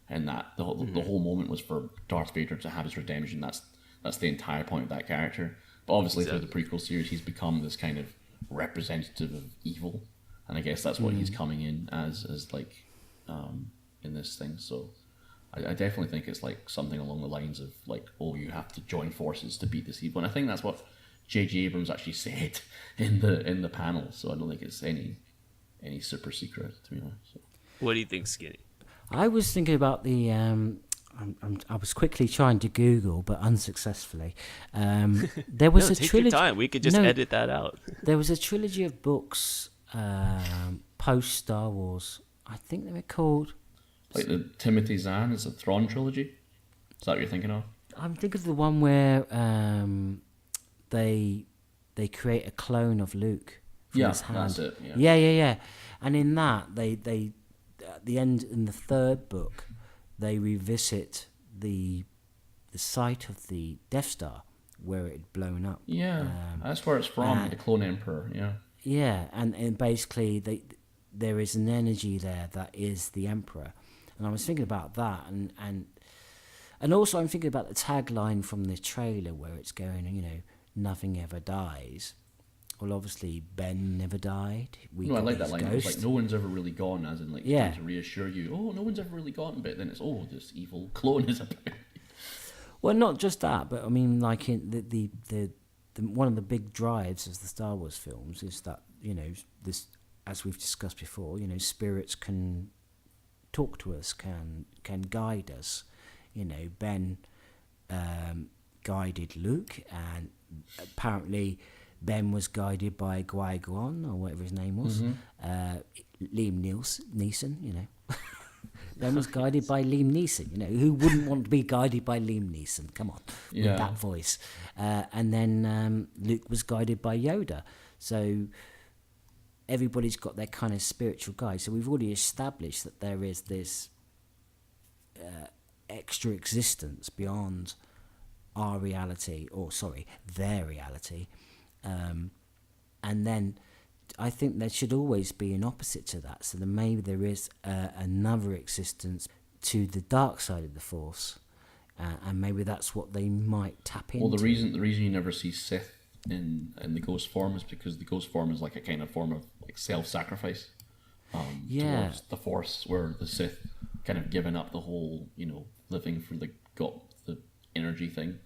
[SPEAKER 2] and that the whole moment was for Darth Vader to have his redemption. That's the entire point of that character. But obviously through the prequel series, he's become this kind of representative of evil, and I guess that's what he's coming in as in this thing. So I definitely think it's something along the lines of you have to join forces to beat this evil, and I think that's what J.J. Abrams actually said in the panel. So I don't think it's any super secret, to be honest. So.
[SPEAKER 1] What do you think, Skinny?
[SPEAKER 3] I was thinking about the. I was quickly trying to Google, but unsuccessfly. There was a
[SPEAKER 1] take
[SPEAKER 3] trilogy.
[SPEAKER 1] Your time. We could just edit that out.
[SPEAKER 3] There was a trilogy of books post Star Wars. I think they were called.
[SPEAKER 2] The Timothy Zahn is a Thrawn trilogy. Is that what you're thinking of?
[SPEAKER 3] I'm thinking of the one where they create a clone of Luke from his hand.
[SPEAKER 2] That's it.
[SPEAKER 3] Yeah. And in that, they at the end in the third book, they revisit the site of the Death Star where it had blown up.
[SPEAKER 2] Yeah, that's where it's from, the Clone Emperor. Yeah.
[SPEAKER 3] Yeah, and basically there is an energy there that is the Emperor, and I was thinking about that, and also I'm thinking about the tagline from the trailer where it's going, nothing ever dies. Well, obviously Ben never died.
[SPEAKER 2] I like that line. It's no one's ever really gone, as in trying to reassure you. Oh, no one's ever really gone, but then it's this evil clone is about.
[SPEAKER 3] Well, not just that, but I mean, in the one of the big drives of the Star Wars films is that this as we've discussed before, spirits can talk to us, can guide us. Ben guided Luke, and apparently Ben was guided by Qui-Gon, or whatever his name was. Liam Neeson, Ben was guided by Liam Neeson. Who wouldn't want to be guided by Liam Neeson? Come on, with that voice. And then Luke was guided by Yoda. So everybody's got their kind of spiritual guide. So we've already established that there is this extra existence beyond our reality, their reality. And then I think there should always be an opposite to that. So then maybe there is another existence to the dark side of the Force, and maybe that's what they might tap into.
[SPEAKER 2] Well, the reason you never see Sith in the ghost form is because the ghost form is like a kind of form of like self-sacrifice towards the Force, where the Sith kind of given up the whole living for the energy thing.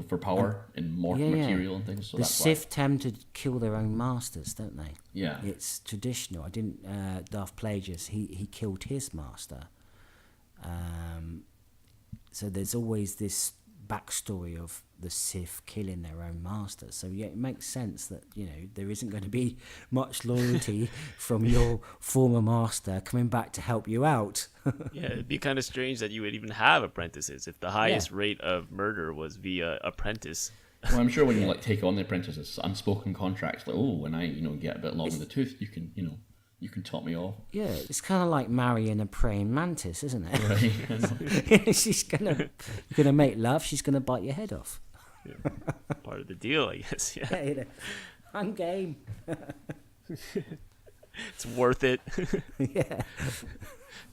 [SPEAKER 2] For power and more material and things. So
[SPEAKER 3] the
[SPEAKER 2] that's
[SPEAKER 3] Sith tend to kill their own masters, don't they?
[SPEAKER 2] Yeah.
[SPEAKER 3] It's traditional. Darth Plagueis, he killed his master. So there's always this backstory of the Sith killing their own master. So it makes sense that there isn't going to be much loyalty from your former master coming back to help you out.
[SPEAKER 1] Yeah, it'd be kind of strange that you would even have apprentices if the highest rate of murder was via apprentice.
[SPEAKER 2] Well, I'm sure when you take on the apprentices, unspoken contracts, like, when I get a bit long in the tooth, you can top me off.
[SPEAKER 3] Yeah, it's kind of like marrying a praying mantis, isn't it?
[SPEAKER 2] Right.
[SPEAKER 3] She's gonna make love. She's gonna bite your head off.
[SPEAKER 1] Yeah. Part of the deal, I guess. Yeah.
[SPEAKER 3] I'm game.
[SPEAKER 1] It's worth it.
[SPEAKER 3] Yeah.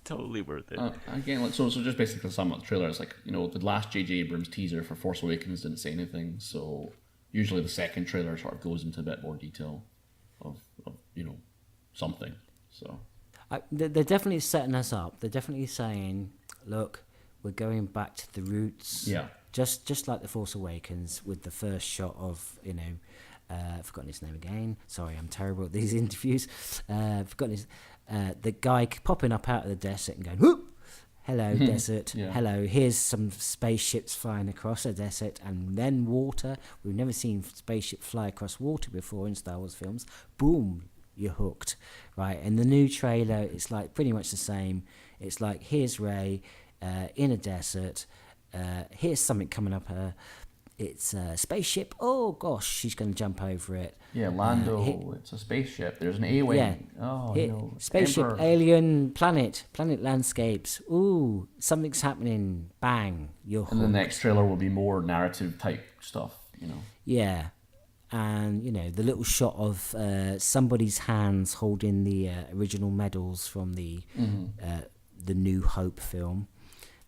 [SPEAKER 1] Totally worth it.
[SPEAKER 2] Again, so just basically to sum up the trailer, it's like, the last J.J. Abrams teaser for Force Awakens didn't say anything, so usually the second trailer sort of goes into a bit more detail of something. So
[SPEAKER 3] they're definitely setting us up. They're definitely saying, look, we're going back to the roots.
[SPEAKER 2] Yeah.
[SPEAKER 3] Just like The Force Awakens, with the first shot of, I've forgotten his name again. Sorry, I'm terrible at these interviews. Forgotten his... the guy popping up out of the desert and going, whoop! Hello, desert.
[SPEAKER 2] Yeah.
[SPEAKER 3] Hello, here's some spaceships flying across a desert, and then water. We've never seen spaceship fly across water before in Star Wars films. Boom, you're hooked, right? And the new trailer, it's like pretty much the same. It's like, here's Rey in a desert. Here's something coming up her. It's a spaceship. Oh gosh, she's going to jump over it.
[SPEAKER 2] Yeah, Lando. It's a spaceship. There's an A-wing.
[SPEAKER 3] Yeah.
[SPEAKER 2] Oh,
[SPEAKER 3] spaceship,
[SPEAKER 2] Emperor.
[SPEAKER 3] alien, planet landscapes. Ooh, something's happening. Bang, you're hooked.
[SPEAKER 2] And the next trailer will be more narrative type stuff.
[SPEAKER 3] Yeah, and the little shot of somebody's hands holding the original medals from the New Hope film.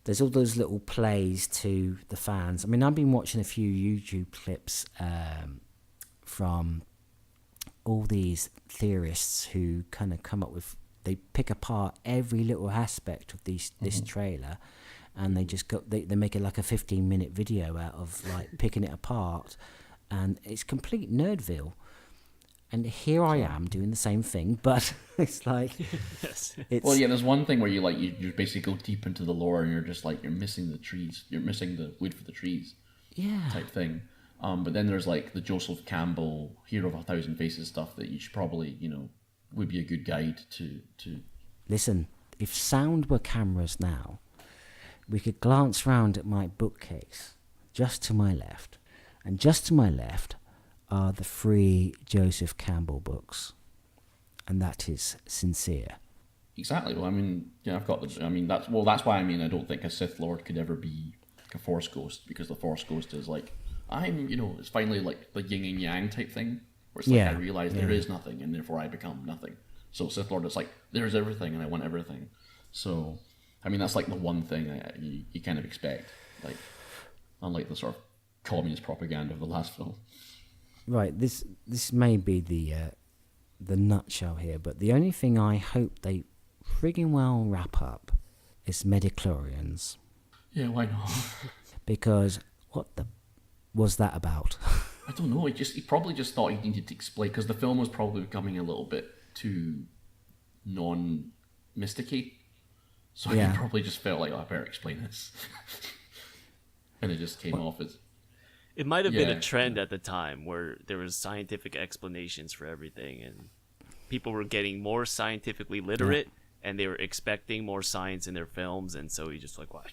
[SPEAKER 3] There's all those little plays to the fans. I mean, I've been watching a few YouTube clips from all these theorists who kind of come up with, they pick apart every little aspect of this trailer, and they make it like a 15-minute video out of like picking it apart, and it's complete nerdville. And here I am doing the same thing, but it's like...
[SPEAKER 1] Yes.
[SPEAKER 2] Well, yeah, there's one thing where you basically go deep into the lore and you're just like, you're missing the trees. You're missing the wood for the trees.
[SPEAKER 3] Yeah.
[SPEAKER 2] Type thing. But then there's like the Joseph Campbell Hero of a Thousand Faces stuff that you should probably, would be a good guide to...
[SPEAKER 3] Listen, if sound were cameras now, we could glance round at my bookcase, just to my left. And just to my left are the 3 Joseph Campbell books, and that is sincere.
[SPEAKER 2] Exactly. Well, I mean, I've got the. I mean, that's why I don't think a Sith Lord could ever be like a Force Ghost, because the Force Ghost is like, it's finally like the yin and yang type thing, where it's like I realize there is nothing, and therefore I become nothing. So Sith Lord is like, there's everything, and I want everything. So, I mean, that's like the one thing you kind of expect, like, unlike the sort of communist propaganda of the last film.
[SPEAKER 3] Right, this may be the nutshell here, but the only thing I hope they friggin' well wrap up is midichlorians.
[SPEAKER 2] Yeah, why not?
[SPEAKER 3] Because what the was that about?
[SPEAKER 2] I don't know. He probably just thought he needed to explain, because the film was probably becoming a little bit too non-mysticky. So
[SPEAKER 3] Yeah.
[SPEAKER 2] he probably just felt like, oh, I better explain this. And it just came off as...
[SPEAKER 1] It might have been a trend at the time where there was scientific explanations for everything, and people were getting more scientifically literate, and they were expecting more science in their films, and so he just like, well,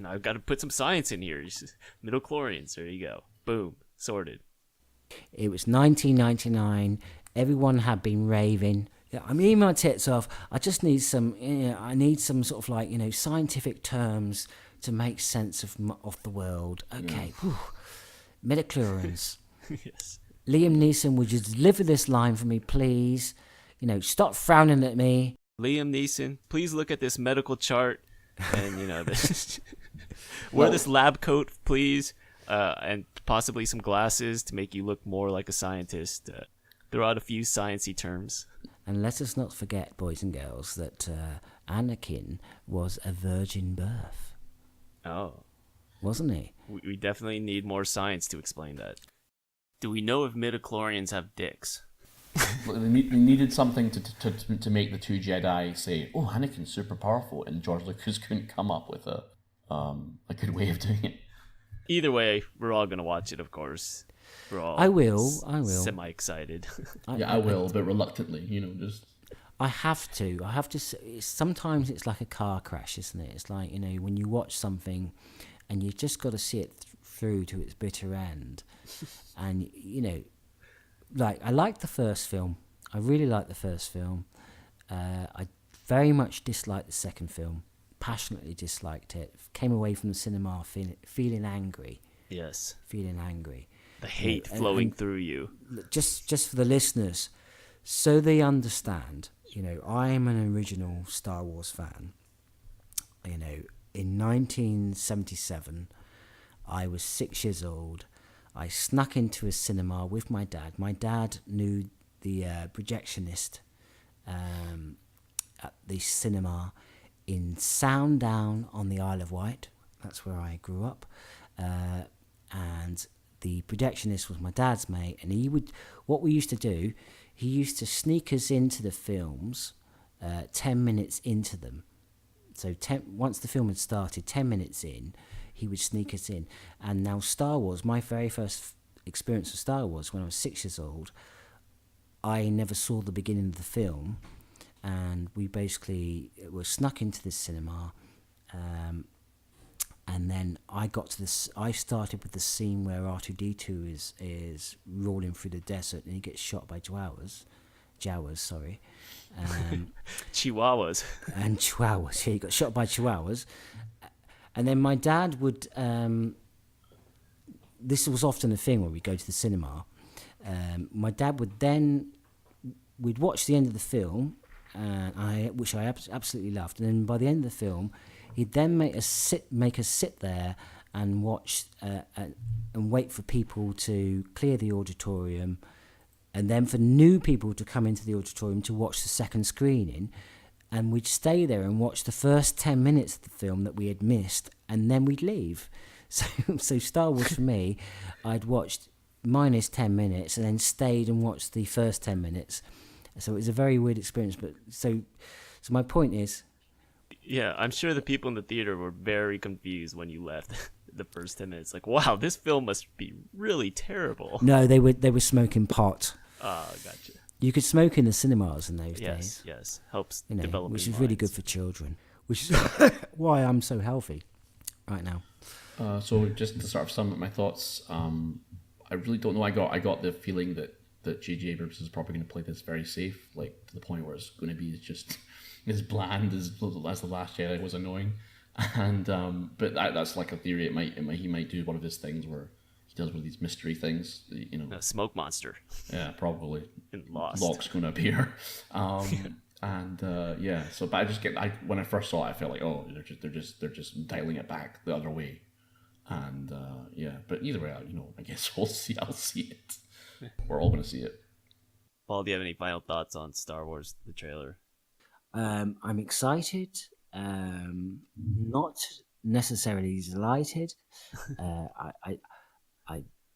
[SPEAKER 1] I've got to put some science in here. Midichlorians, there you go. Boom, sorted.
[SPEAKER 3] It was 1999. Everyone had been raving. Yeah, I'm eating my tits off. I just need some. I need some sort of like scientific terms to make sense of the world. Okay, midichlorians.
[SPEAKER 1] Yes.
[SPEAKER 3] Liam Neeson, would you deliver this line for me, please? Stop frowning at me.
[SPEAKER 1] Liam Neeson, please look at this medical chart and wear this lab coat, please, and possibly some glasses to make you look more like a scientist. Throw out a few sciencey terms.
[SPEAKER 3] And let us not forget, boys and girls, that Anakin was a virgin birth.
[SPEAKER 1] Oh.
[SPEAKER 3] Wasn't he?
[SPEAKER 1] We definitely need more science to explain that. Do we know if midichlorians have dicks?
[SPEAKER 2] They needed something to make the two Jedi say, "Oh, Anakin's super powerful," and George Lucas couldn't come up with a good way of doing it.
[SPEAKER 1] Either way, we're all gonna watch it, of course. We're all
[SPEAKER 3] I will.
[SPEAKER 1] Semi-excited.
[SPEAKER 2] I will, but reluctantly, just.
[SPEAKER 3] I have to. Sometimes it's like a car crash, isn't it? It's like when you watch something, and you just got to see it through to its bitter end, and like I liked the first film. I really liked the first film. I very much disliked the second film. Passionately disliked it. Came away from the cinema feeling angry.
[SPEAKER 1] Yes.
[SPEAKER 3] Feeling angry.
[SPEAKER 1] The hate flowing through you.
[SPEAKER 3] Just for the listeners, so they understand. I am an original Star Wars fan. In 1977, I was 6 years old. I snuck into a cinema with my dad. My dad knew the projectionist at the cinema in Sounddown on the Isle of Wight. That's where I grew up. And the projectionist was my dad's mate. And what we used to do, he used to sneak us into the films 10 minutes into them. So once the film had started, 10 minutes in, he would sneak us in. And now Star Wars, my very first experience of Star Wars when I was 6 years old, I never saw the beginning of the film. And we basically were snuck into the cinema. And then I started with the scene where R2-D2 is rolling through the desert and he gets shot by Jawas, sorry.
[SPEAKER 1] Chihuahuas.
[SPEAKER 3] And Chihuahuas. Yeah, he got shot by Chihuahuas. And then my dad would... this was often a thing when we go to the cinema. My dad would then... We'd watch the end of the film, which I absolutely loved. And then by the end of the film, he'd then make us sit there and watch and wait for people to clear the auditorium, and then for new people to come into the auditorium to watch the second screening. And we'd stay there and watch the first 10 minutes of the film that we had missed, and then we'd leave. So Star Wars for me, I'd watched minus 10 minutes and then stayed and watched the first 10 minutes. So it was a very weird experience. But so my point is...
[SPEAKER 1] Yeah, I'm sure the people in the theater were very confused when you left the first 10 minutes. Like, wow, this film must be really terrible.
[SPEAKER 3] No, they were smoking pot.
[SPEAKER 1] Ah, gotcha.
[SPEAKER 3] You could smoke in the cinemas in those days.
[SPEAKER 1] Yes, helps develop.
[SPEAKER 3] Which is really good for children. Which is why I'm so healthy right now.
[SPEAKER 2] So just to sort of sum up my thoughts, I really don't know. I got the feeling that J.J. Abrams is probably going to play this very safe, like to the point where it's going to be just as bland as The Last Jedi was annoying. And but that's like a theory. He might do one of his things where he does one of these mystery things.
[SPEAKER 1] A smoke monster.
[SPEAKER 2] Yeah, probably.
[SPEAKER 1] In Lost.
[SPEAKER 2] Locke's going to appear. And so but when I first saw it, I felt like, oh, they're just dialing it back the other way. And but either way, I guess I'll see it. We're all going to see it.
[SPEAKER 1] Paul, do you have any final thoughts on Star Wars, the trailer?
[SPEAKER 3] I'm excited, not necessarily delighted.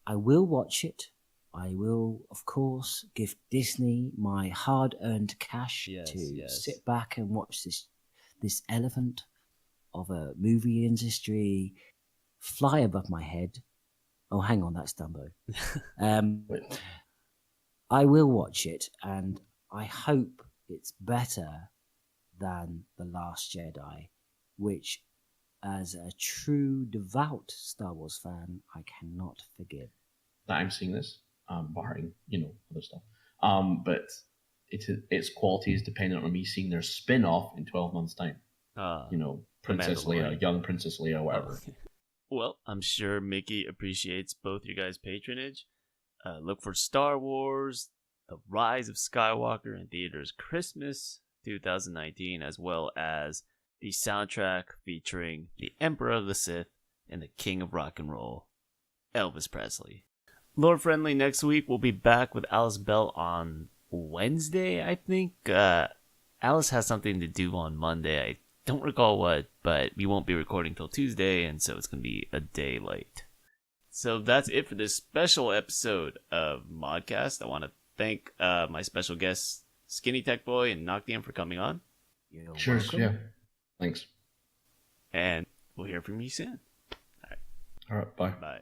[SPEAKER 3] I will watch it. I will, of course, give Disney my hard-earned cash to sit back and watch this elephant of a movie industry fly above my head. Oh, hang on, that's Dumbo. I will watch it, and I hope it's better than The Last Jedi, which, as a true devout Star Wars fan, I cannot forgive.
[SPEAKER 2] That I'm seeing this, barring other stuff, but its quality is dependent on me seeing their spin-off in 12 months' time. Princess Leia, young Princess Leia, whatever.
[SPEAKER 1] Well, I'm sure Mickey appreciates both your guys' patronage. Look for Star Wars, The Rise of Skywalker in theaters Christmas 2019, as well as the soundtrack featuring the Emperor of the Sith and the King of Rock and Roll, Elvis Presley. Lord Friendly next week. We'll be back with Alice Bell on Wednesday, I think. Alice has something to do on Monday. I don't recall what, but we won't be recording till Tuesday, and so it's going to be a day late. So that's it for this special episode of Modcast. I want to thank my special guests, SkinnyTecBoy and Unoctium, for coming on.
[SPEAKER 2] Sure, yeah. Thanks.
[SPEAKER 1] And we'll hear from you soon.
[SPEAKER 2] All right, bye.
[SPEAKER 1] Bye.